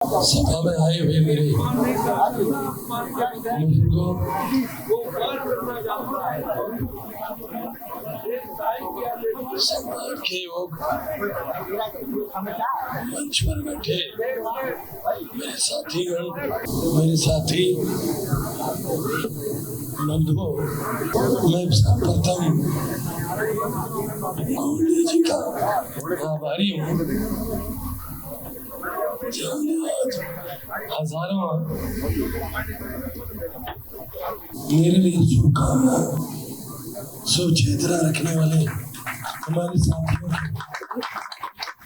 सभा में आए हुए मेरे बुजुर्गों, सम्मान के योग मंच पर बैठे मेरे साथीगण, मेरे साथी बंधुओं, मैं सर्वप्रथम गोल्डी जी का आभारी हूँ। आज हजारों मेरे लिए शुभकामना सुचेतना रखने वाले हमारे साथियों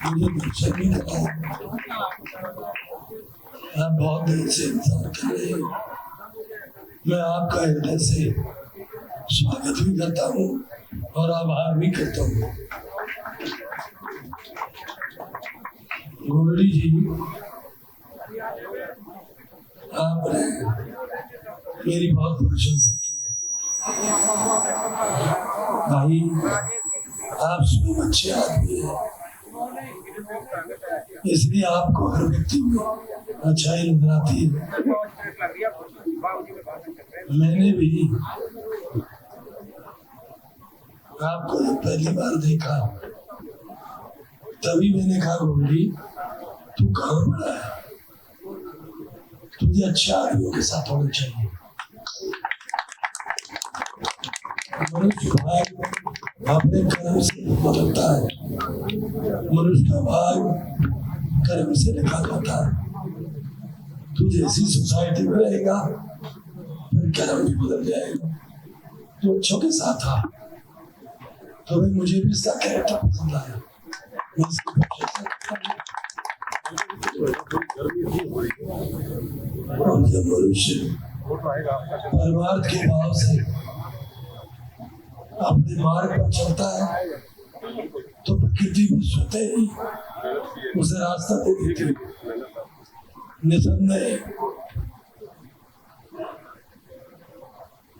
मुझे दर्शन भी कराया। आप बहुत देर से इंतजार कर रहे हैं। मैं आपका हृदय से स्वागत भी करता हूँ और आभार भी करता हूँ। गोल्डी जी, आपने मेरी बहुत प्रशंसा की है। भाई, आप स्वयं अच्छे आदमी हैं, इसलिए आपको हर व्यक्ति में अच्छाई नजर आती है। मैंने भी आपको जब पहली बार देखा तभी मैंने कहा, गोल्डी तू कहाँ पड़ा है, तुझे अच्छे आदमियों के साथ होना चाहिए। मनुष्य भाग अपने कर्म से बदलता है, मनुष्य का भाग कर्म से लिखा जाता है। तू जैसी सोसाइटी में रहेगा फिर कर्म भी बदल जाएगा। तो अच्छों के साथ था, तो भाई मुझे भी इसका कैरेक्टर पसंद आया। और जब मनुष्य परमार्थ के भाव से अपने मार्ग पर चलता है तो प्रकृति भी स्वतः ही उसे रास्ता दे देती है। निसंदेह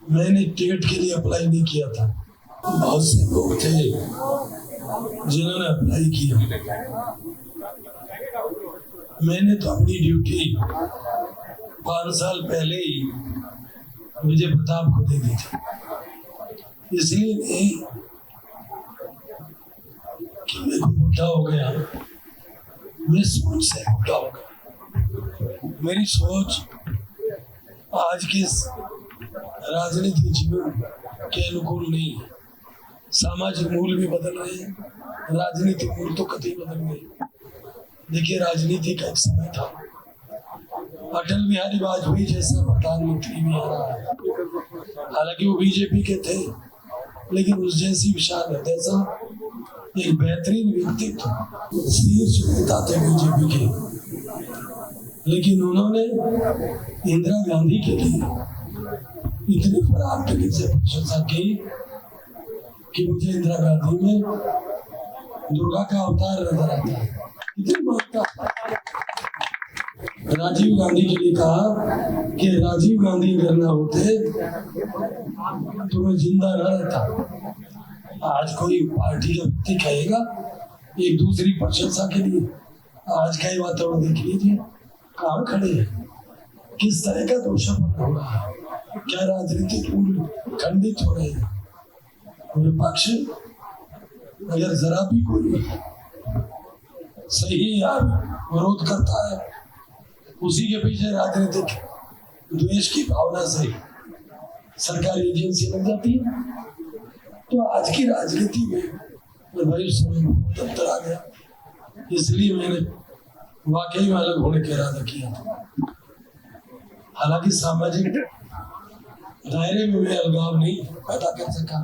मैंने टिकट के लिए अप्लाई नहीं किया था। बहुत से लोग थे जिन्होंने अप्लाई किया। मैंने तो अपनी ड्यूटी 5 साल पहले ही विजय प्रताप को दे दी थी। इसलिए नहीं कि मैं कोई बुढ़ा हो गया, मैं सोच से बुढ़ा हो गया। मेरी सोच आज के राजनीतिक जीवन के अनुकूल नहीं है। सामाजिक मूल भी बदल रहे हैं, राजनीतिक मूल तो कतई बदल गए। देखिए, राजनीति का एक समय था, अटल बिहारी वाजपेयी जैसा प्रधानमंत्री भी आ रहा है। हालांकि वो बीजेपी के थे, लेकिन उस जैसी विशाल हृदय सा एक बेहतरीन व्यक्तित्व शीर्ष नेता थे बीजेपी के। लेकिन उन्होंने इंदिरा गांधी के लिए इतनी खराब तरीके से प्रशंसा की कि मुझे इंदिरा गांधी में दुर्गा का अवतार नजर आता है। इतनी महत्ता। राजीव गांधी के लिए कहा कि राजीव गांधी अगर ना होते तो मैं जिंदा न रहता। आज कोई पार्टी का व्यक्ति कहेगा एक दूसरी प्रशंसा के लिए, आज का ही वातावरण देख लीजिए, कहाँ खड़े हैं, किस तरह का दोषारोपण हो रहा है, क्या राजनीतिक मूल्य खंडित हो रहे हैं। विपक्ष अगर जरा भी कोई सही या विरोध करता है, उसी के पीछे राजनीतिक द्वेष की भावना से सरकारी एजेंसी लग जाती है। तो आज की राजनीति में भाई समय बहुत अंतर आ गया। इसलिए मैंने वाकई में अलग होने का इरादा किया था। हालांकि सामाजिक दायरे में मैं अलगाव नहीं पैदा कर सका,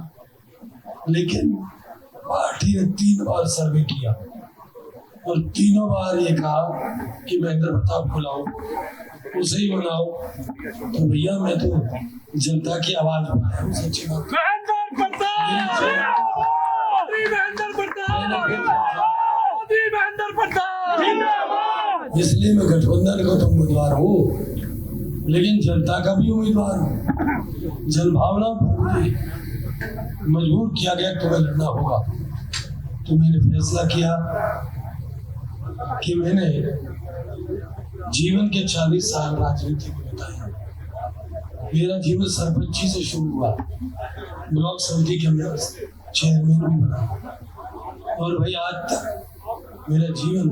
लेकिन पार्टी ने 3 बार सर्वे किया और तीनों बार ये कहा कि महेंद्र प्रताप को लाओ, उसे ही बनाओ। तो भैया, मैं तो जनता की आवाज बनाया हूँ। सच्ची बात, इसलिए मैं गठबंधन का तो उम्मीदवार हूँ, लेकिन जनता का भी उम्मीदवार हूँ। जनभावना पर मुझे मजबूर किया गया कि तुम्हें लड़ना होगा। तो मैंने फैसला किया कि मैंने जीवन के 40 साल राजनीति में बिताए। मेरा जीवन सरपंची से शुरू हुआ, ब्लॉक समिति के अंदर चेयरमैन भी बना, और भाई आज तक मेरा जीवन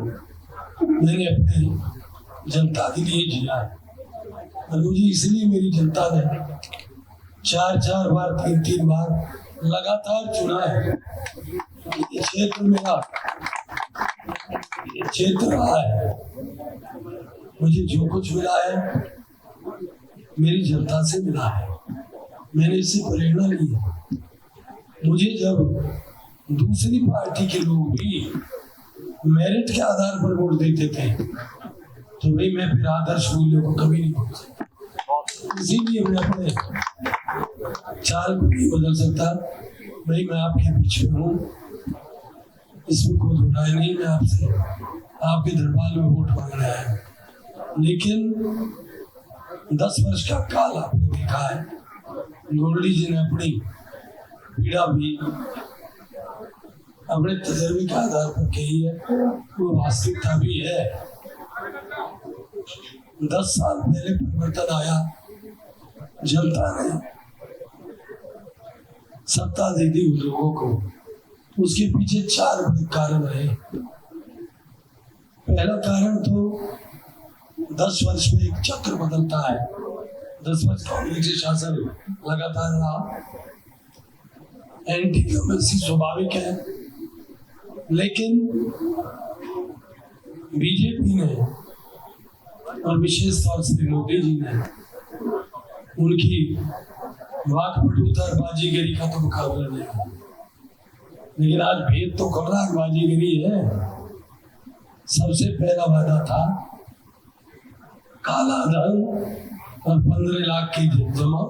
मैंने अपने जनता के लिए जिया है। और मुझे इसलिए मेरी जनता ने 4-4 बार 3-3 बार लगातार चुना है। ये क्षेत्र मेरा क्षेत्र रहा है। मुझे जो कुछ मिला है मेरी जनता से मिला है, मैंने इससे प्रेरणा ली है। मुझे जब दूसरी पार्टी के लोग भी मेरिट के आधार पर वोट देते थे तो भाई मैं फिर आदर्श मूल्यों को कभी नहीं भूल सकता। इसीलिए मैं अपने चाल को नहीं बदल सकता। भाई मैं आपके बीच में हूँ, इसमें कोई दो राय नहीं। मैं आपसे आपके दरबार में वोट मांगने आया हूँ, लेकिन 10 वर्ष का काल आपने देखा है। गोल्डी जी ने अपनी पीड़ा भी अपने तजर्बे के आधार पर कही है, वो वास्तविकता भी है। 10 साल पहले परिवर्तन आया, जनता ने सत्ता दे दी उन लोगों को। उसके पीछे 4 बड़े कारण रहे। पहला कारण तो 10 वर्ष में एक चक्र बदलता है। 10 वर्ष कांग्रेस शासन लगातार रहा, एंटी कम्युनिस्ट स्वाभाविक है, लेकिन बीजेपी ने और विशेष तौर से मोदी जी ने उनकी वाकपटुता और बाजीगरी का तो मुकाबला नहीं। लेकिन आज भेद तो खतरनाक बाजीगरी है। सबसे पहला वादा था काला धन और 15 लाख की जमा।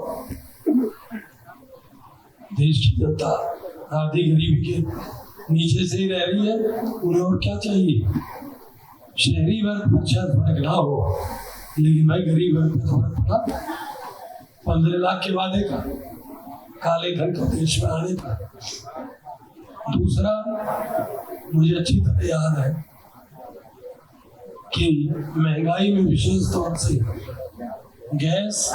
देश की जनता आधी गरीबी के नीचे से ही रह रही है, उन्हें और क्या चाहिए। शहरी वर्ग पर शायद फर्क ना हो, लेकिन भाई गरीब वर्ग पर फर्क पड़ा। 15 लाख के वादे का, काले धन को देश में आने का। दूसरा, मुझे अच्छी तरह याद है कि महंगाई में विशेष तौर से गैस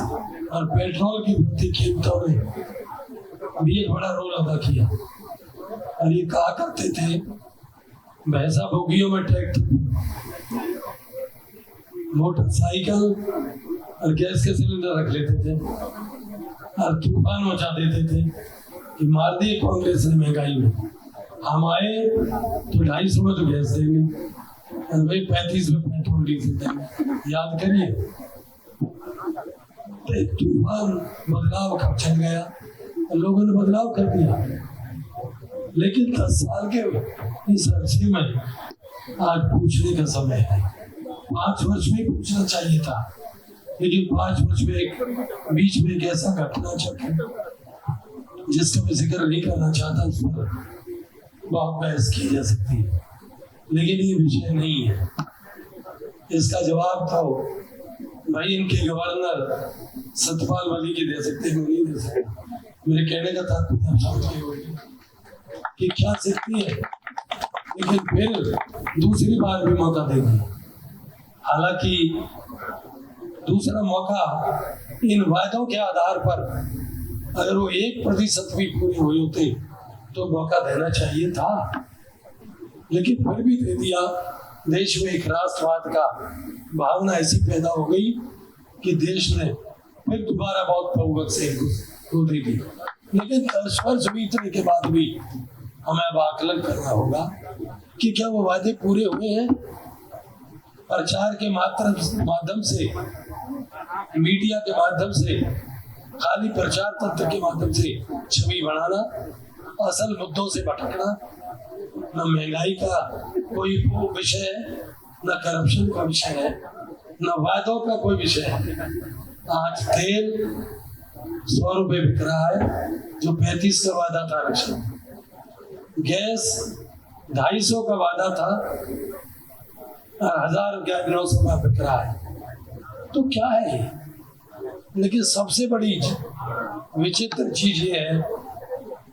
और पेट्रोल की बढ़ती कीमतों ने भी एक बड़ा रोल अदा किया। और ये कहा करते थे भैंसा बोगियों में ट्रैक्टर, मोटरसाइकिल और गैस के सिलेंडर रख लेते थे और तूफान मचा देते थे कि मार दिए कांग्रेस ने महंगाई में। हम आए तो 250 में तो गैस देंगे और भाई 35 में पेट्रोल डीजल देंगे। याद करिए, तो तूफान बदलाव कब चल गया, लोगों ने बदलाव कर दिया। लेकिन 10 साल के इस अरसे में आज पूछने का समय है। 5 वर्ष में पूछना चाहिए था, लेकिन 5 वर्ष में एक बीच में एक ऐसा घटना चल जिसका मैं जिक्र नहीं करना चाहता, उस पर बहुत बहस की जा सकती है, लेकिन ये विषय नहीं है। इसका जवाब तो भाई इनके गवर्नर सतपाल मलिक ही दे सकते, मैं नहीं दे सकता। मेरे कहने का तात्पर्य आप समझ गए होंगे कि क्या सकती है, लेकिन फिर दूसरी बार भी मौका देगी। हालांकि दूसरा मौका इन वायदों के आधार पर अगर वो 1% भी पूरी हुई होती तो मौका देना चाहिए था, लेकिन फिर भी दे दिया। देश में एक राष्ट्रवाद का भावना ऐसी पैदा हो गई कि देश ने फिर दोबारा बहुत बहुमत से को दे दी। लेकिन 10 वर्ष बीतने के बाद भी हमें अब आकलन करना होगा कि क्या वो वादे पूरे हुए हैं। प्रचार के माध्यम से, मीडिया के माध्यम से, खाली प्रचार तंत्र के माध्यम से छवि बढ़ाना, असल मुद्दों से भटकना, न महंगाई का कोई विषय है, न करप्शन का विषय है, न वादों का कोई विषय है। आज तेल 100 रुपए बिक रहा है जो 35 का वादा था रक्षा। गैस 250 का वादा था और 1000 का बिक रहा है। तो क्या है ये? लेकिन सबसे बड़ी विचित्र चीज ये है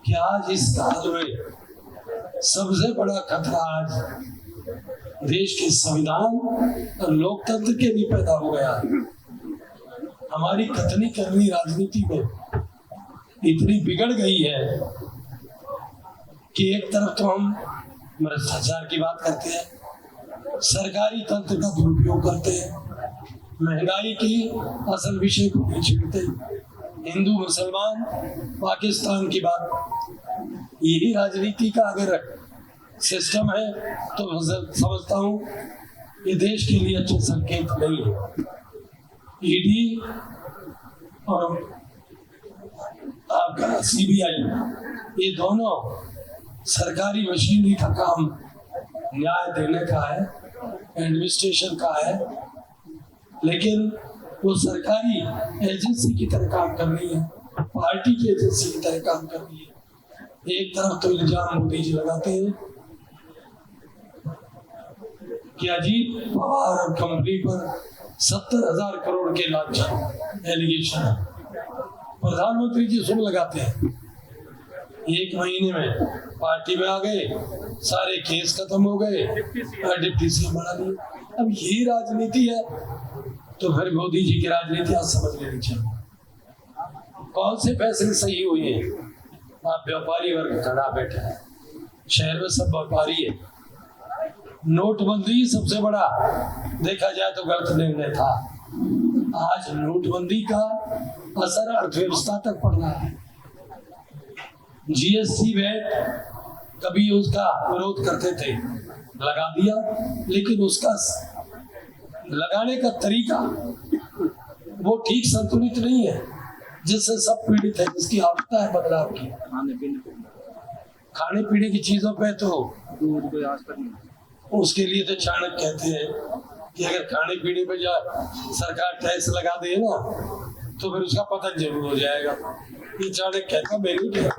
कि आज इस साल में सबसे बड़ा खतरा आज देश के संविधान और लोकतंत्र के लिए पैदा हो गया। हमारी कथनी करनी राजनीति में इतनी बिगड़ गई है कि एक तरफ तो हम भ्रष्टाचार की बात करते हैं, सरकारी तंत्र का दुरुपयोग करते हैं, महंगाई की असल विषय को भी छेड़ते हैं, हिंदू मुसलमान पाकिस्तान की बात। यही राजनीति का अगर सिस्टम है तो समझता हूँ ये देश के लिए अच्छे संकेत नहीं है। ईडी और आपका सीबीआई ये दोनों सरकारी मशीनरी का काम न्याय देने का है, एडमिनिस्ट्रेशन का है, लेकिन वो सरकारी एजेंसी की तरह काम कर रही है, पार्टी की एजेंसी की तरह काम कर रही है। एक तरफ तो इल्जाम मोदी जी लगाते हैं कि अजीत पवार और कंपनी पर 70,000 करोड़ के लांछन एलिगेशन है। प्रधानमंत्री जी सुन लगाते हैं, एक महीने में पार्टी में आ गए, सारे केस खत्म हो गए, डिप्टी सीएम बना लिए। अब यही राजनीति है तो फिर मोदी जी की राजनीति आज समझ लेनी चाहिए। कौन से फैसले सही हुए हैं? आप व्यापारी वर्ग खड़ा बैठा है, शहर में सब व्यापारी है। नोटबंदी सबसे बड़ा देखा जाए तो गलत निर्णय था। आज नोटबंदी का असर अर्थव्यवस्था तक पड़ रहा है। जीएसटी वैट कभी उसका विरोध करते थे, लगा दिया, लेकिन उसका लगाने का तरीका वो ठीक संतुलित नहीं है, जिससे सब पीड़ित है, जिसकी आवश्यकता है बदलाव की। खाने पीने की चीजों पे तो उसके लिए तो चाणक्य कहते हैं कि अगर खाने पीने पे जा सरकार टैक्स लगा दे ना तो फिर उसका पतन जरूर हो जाएगा। ये चाणक्य कहता मेरी क्या।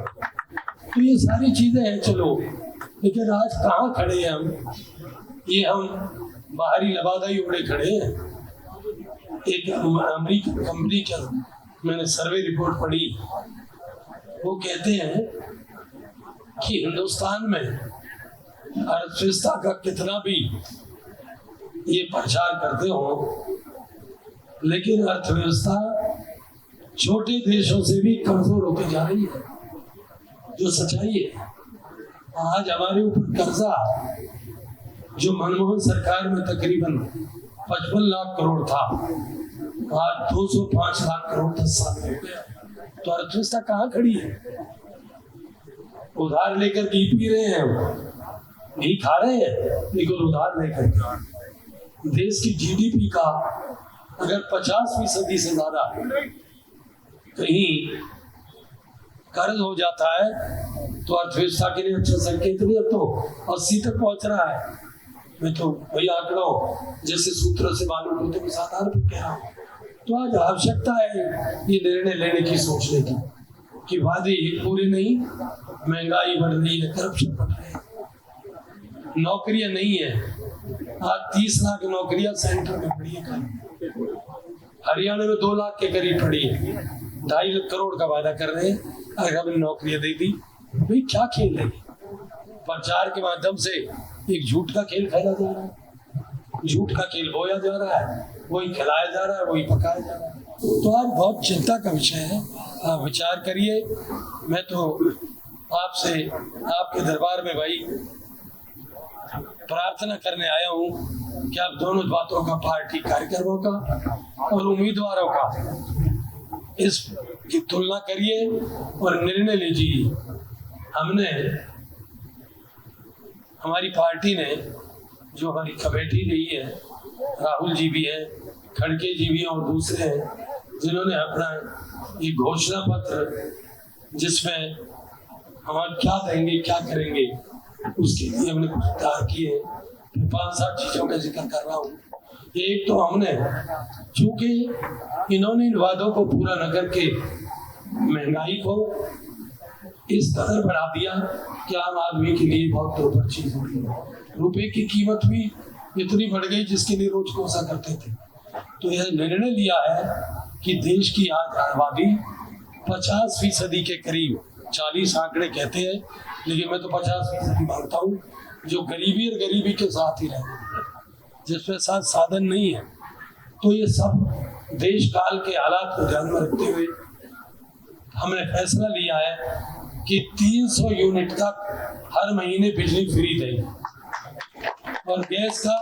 तो ये सारी चीजें हैं, चलो, लेकिन आज कहाँ खड़े हैं हम? ये हम बाहरी लबादाई उड़े खड़े हैं। एक अमेरिकन कंपनी का मैंने सर्वे रिपोर्ट पढ़ी, वो कहते हैं कि हिंदुस्तान में अर्थव्यवस्था का कितना भी ये प्रचार करते हो, लेकिन अर्थव्यवस्था छोटे देशों से भी कमजोर होती जा रही है, जो सच्चाई है। आज हमारे ऊपर कर्जा जो मनमोहन सरकार में तकरीबन 55 लाख करोड़ था, आज 205 लाख करोड़ 10 साल में हो गया। तो अर्थव्यवस्था कहाँ खड़ी है? उधार लेकर घी पी रहे हैं, घी खा रहे हैं, लेकिन उधार नहीं करते। देश की जीडीपी का अगर 50% से ज्यादा कहीं कर्ज हो जाता है तो अर्थव्यवस्था के लिए अच्छा संकेत नहीं। अब तो 80 तक पहुंच रहा है। मैं तो वही आंकड़ों जैसे सूत्रों से मालूम होते हुए आधार पर कह रहा हूँ। तो आज आवश्यकता है ये निर्णय लेने की, सोचने की कि वादे पूरे नहीं, महंगाई बढ़ रही है, करप्शन बढ़ रही है, नौकरियां नहीं है। आज 30 लाख नौकरियां सेंटर में पड़ी है, हरियाणा में 2 लाख के करीब पड़ी है। 2.5 करोड़ का वादा कर रहे हैं, अगर हमने नौकरियां दे दी, भाई क्या खेल है? प्रचार के माध्यम से एक झूठ का खेल खेला जा रहा है, झूठ का खेल बोया जा रहा है, वही खिलाया जा रहा है, वही पकाया जा रहा है। तो आज बहुत चिंता का विषय है, आप विचार करिए। मैं तो आपसे आपके दरबार में भाई प्रार्थना करने आया हूँ कि आप दोनों बातों का, पार्टी कार्यक्रमों का और उम्मीदवारों का, इसकी तुलना करिए और निर्णय लीजिए। हमारी पार्टी ने जो हमारी कमेटी रही है, राहुल जी भी है, खड़गे जी भी हैं और दूसरे हैं, जिन्होंने अपना ये घोषणा पत्र जिसमें हम क्या देंगे क्या करेंगे उसके लिए हमने कुछ तैयार किए। 5-7 चीजों का जिक्र कर रहा हूँ। एक तो हमने, चूंकि इन्होंने इन वादों को पूरा न करके महंगाई को इस कदर बढ़ा दिया कि आम आदमी के लिए बहुत दुर्भर चीज हो रही है। रुपए की कीमत भी इतनी बढ़ गई जिसके लिए रोज कोसा करते थे। तो यह निर्णय लिया है कि देश की आज आबादी 50% के करीब, 40 आंकड़े कहते हैं, लेकिन मैं तो 50% मानता हूँ, जो गरीबी और गरीबी के साथ ही रहे। जिसके साथ साधन नहीं है। तो ये सब देश काल के हालात को ध्यान में रखते हुए हमने फैसला लिया है कि 300 यूनिट तक हर महीने बिजली फ्री देंगे, और गैस का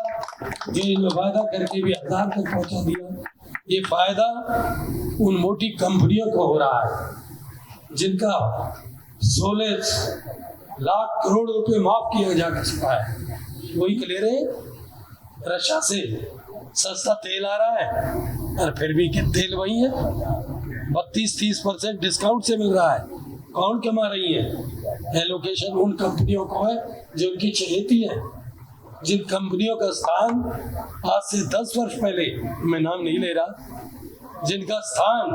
जो वादा करके भी 1000 तक पहुंचा दिया। ये फायदा उन मोटी कंपनियों को हो रहा है जिनका 16 लाख करोड़ रुपए माफ किया जा चुका है। वही ले रहे रशिया से सस्ता तेल आ रहा है, और फिर भी तेल वही है, 32-30% डिस्काउंट से मिल रहा है। कौन कमा रही है? एलोकेशन उन कंपनियों को है जो उनकी चहेती है, जिन कंपनियों का स्थान आज से 10 वर्ष पहले, मैं नाम नहीं ले रहा, जिनका स्थान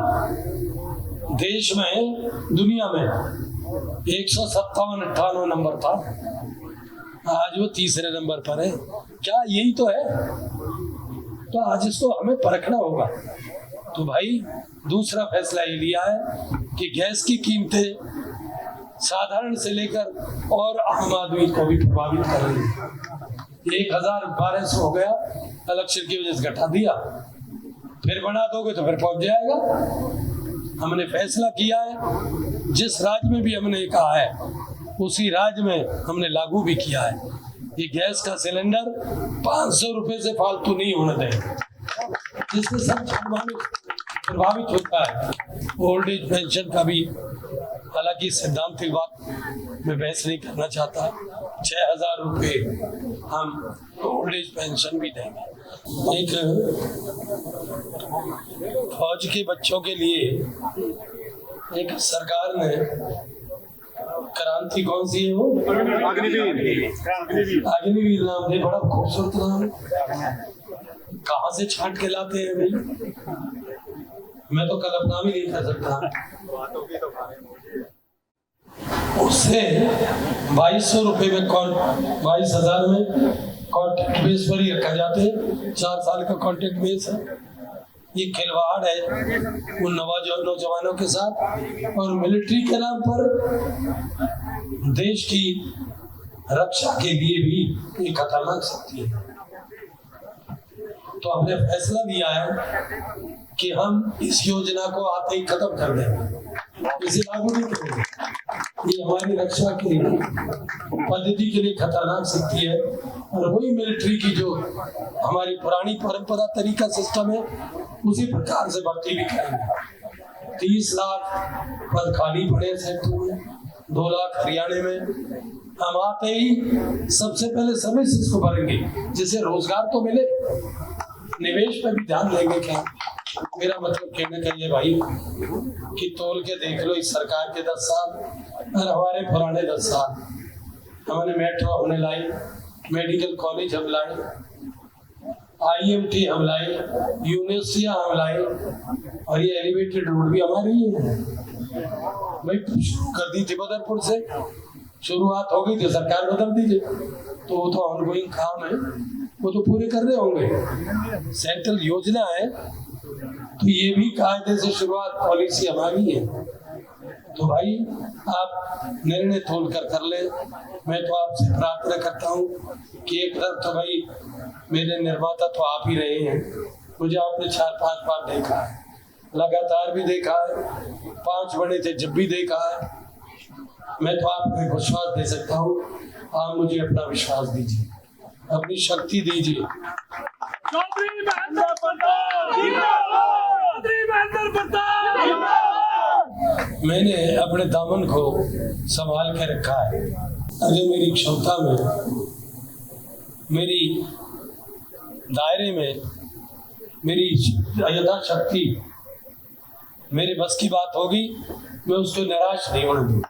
देश में दुनिया में 157-58 नंबर था, आज वो 3रे नंबर पर है। क्या यही तो है? तो आज इसको हमें परखना होगा। तो भाई दूसरा फैसला ये लिया है कि गैस की कीमतें साधारण से लेकर और आम आदमी को भी प्रभावित कर रही है। 1200 हो गया, इलेक्शन की वजह से घटा दिया, फिर बढ़ा दोगे तो फिर पहुंच जाएगा। हमने फैसला किया है, जिस राज्य में भी हमने कहा है उसी राज्य में हमने लागू भी किया है। ये गैस का सिलेंडर 500 रुपए से फालतू नहीं होने देंगे, जिससे सब प्रभावित होता है। ओल्ड एज पेंशन का भी, हालांकि सिद्धांतिक बात में बहस नहीं करना चाहता, 6000 रुपये हम ओल्ड एज पेंशन भी देंगे। एक फौज के बच्चों के लिए एक सरकार ने क्रांति, कौन सी है वो? अग्निवीर नाम है, बड़ा खूबसूरत नाम। कहाँ से छांट के लाते हैं भाई, मैं तो कल्पना भी नहीं कर सकता। उससे 2200 रुपए में 22,000 में कॉन्ट्रैक्ट बेस पर ही रखा जाते हैं। 4 साल का कॉन्ट्रैक्ट बेस है। ये खिलवाड़ है उन नौजवानों के साथ, और मिलिट्री के नाम पर देश की रक्षा के लिए भी ये खतरनाक शक्ति है। तो हमने फैसला लिया है कि हम इस योजना को आते ही खत्म कर देंगे, इसे लागू नहीं करेंगे। ये हमारी रक्षा की पद्धति के लिए खतरनाक शक्ति है, और वही मिलिट्री की जो हमारी पुरानी परंपरा तरीका सिस्टम है, उसी प्रकार से भर्ती भी करेंगे। 30 लाख पद खाली पड़े सेक्टर में, 2 लाख हरियाणा में। हम आते ही सबसे पहले सर्विसेज को भरेंगे, जिससे रोजगार तो मिले, निवेश पर भी ध्यान देंगे। क्या मेरा मतलब कहने का ये भाई कि तोल के देख लो, इस सरकार के 10 साल और हमारे पुराने 10 साल। हमने मेट्रो हमने लाई, मेडिकल कॉलेज हम लाए, IMT हम लाए, यूनिवर्सिटियां हम लाए, और ये एलिवेटेड रोड भी हमारी है भाई। शुरू कर दी थी बदरपुर से, शुरुआत हो गई थी, सरकार बदल दीजिए, तो वो तो ऑनगोइंग काम है, वो तो पूरे कर रहे होंगे। सेंट्रल योजना है, तो ये भी कायदे से शुरुआत पॉलिसी हमारी है। तो भाई आप निर्णय तोल कर ले। मैं तो आपसे प्रार्थना करता हूँ कि एक तरफ तो भाई मेरे निर्माता तो आप ही रहे हैं, मुझे आपने 4-5 बार देखा है, लगातार भी देखा है, 5 बड़े थे जब भी देखा है। मैं तो आपको विश्वास दे सकता हूँ, आप मुझे अपना विश्वास दीजिए, अपनी शक्ति दीजिए। मैंने अपने दामन को संभाल के रखा है। अगर मेरी क्षमता में, मेरी दायरे में, मेरी यथाशक्ति मेरे बस की बात होगी, मैं उसको निराश नहीं होने दूंगा।